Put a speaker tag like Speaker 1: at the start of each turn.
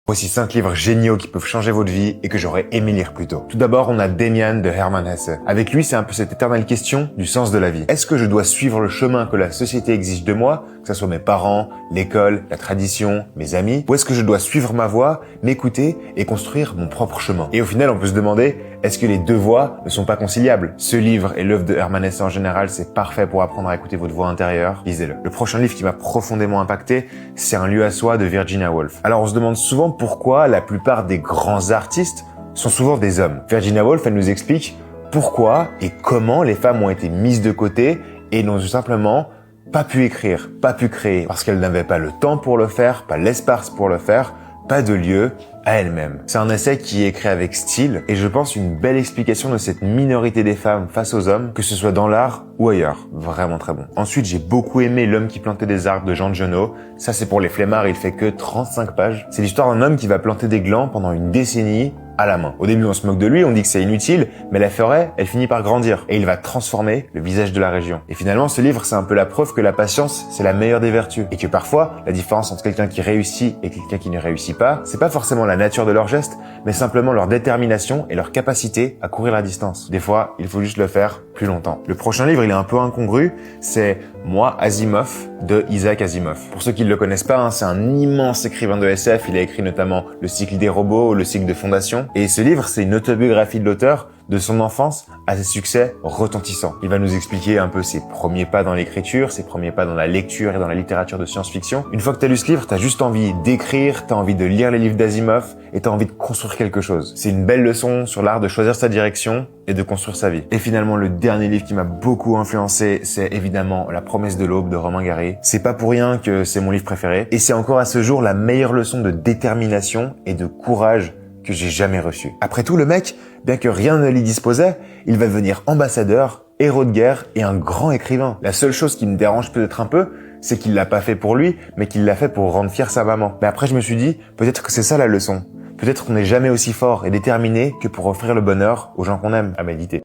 Speaker 1: Voici 5 livres géniaux qui peuvent changer votre vie et que j'aurais aimé lire plus tôt. Tout d'abord, on a Demian de Hermann Hesse. Avec lui, c'est un peu cette éternelle question du sens de la vie. Est-ce que je dois suivre le chemin que la société exige de moi, que ce soit mes parents, l'école, la tradition, mes amis, ou est-ce que je dois suivre ma voie, m'écouter et construire mon propre chemin? Et au final, on peut se demander, est-ce que les deux voies ne sont pas conciliables? Ce livre et l'œuvre de Hermann Hesse en général, c'est parfait pour apprendre à écouter votre voix intérieure. Lisez-le. Le prochain livre qui m'a profondément impacté, c'est Un lieu à soi de Virginia Woolf. Alors on se demande souvent pourquoi la plupart des grands artistes sont souvent des hommes. Virginia Woolf, elle nous explique pourquoi et comment les femmes ont été mises de côté et n'ont tout simplement pas pu écrire, pas pu créer, parce qu'elles n'avaient pas le temps pour le faire, pas l'espace pour le faire, pas de lieu à elles-mêmes. C'est un essai qui est écrit avec style et je pense une belle explication de cette minorité des femmes face aux hommes, que ce soit dans l'art ou ailleurs. Vraiment très bon. Ensuite, j'ai beaucoup aimé L'homme qui plantait des arbres de Jean Genot. Ça, c'est pour les flemmards, il fait que 35 pages. C'est l'histoire d'un homme qui va planter des glands pendant une décennie à la main. Au début, on se moque de lui, on dit que c'est inutile, mais la forêt, elle finit par grandir et il va transformer le visage de la région. Et finalement, ce livre, c'est un peu la preuve que la patience, c'est la meilleure des vertus et que parfois, la différence entre quelqu'un qui réussit et quelqu'un qui ne réussit pas, c'est pas forcément la nature de leurs gestes, mais simplement leur détermination et leur capacité à courir la distance. Des fois, il faut juste le faire plus longtemps. Le prochain livre, il est un peu incongru, c'est Moi, Asimov de Isaac Asimov. Pour ceux qui ne le connaissent pas, c'est un immense écrivain de SF, il a écrit notamment Le cycle des robots, le cycle de Fondation. Et ce livre, c'est une autobiographie de l'auteur de son enfance à ses succès retentissants. Il va nous expliquer un peu ses premiers pas dans l'écriture, ses premiers pas dans la lecture et dans la littérature de science-fiction. Une fois que t'as lu ce livre, t'as juste envie d'écrire, t'as envie de lire les livres d'Asimov et t'as envie de construire quelque chose. C'est une belle leçon sur l'art de choisir sa direction et de construire sa vie. Et finalement, le dernier livre qui m'a beaucoup influencé, c'est évidemment La promesse de l'aube de Romain Gary. C'est pas pour rien que c'est mon livre préféré et c'est encore à ce jour la meilleure leçon de détermination et de courage que j'ai jamais reçu. Après tout, le mec, bien que rien ne l'y disposait, il va devenir ambassadeur, héros de guerre et un grand écrivain. La seule chose qui me dérange peut-être un peu, c'est qu'il l'a pas fait pour lui, mais qu'il l'a fait pour rendre fier sa maman. Mais après, je me suis dit, peut-être que c'est ça la leçon. Peut-être qu'on n'est jamais aussi fort et déterminé que pour offrir le bonheur aux gens qu'on aime. À méditer.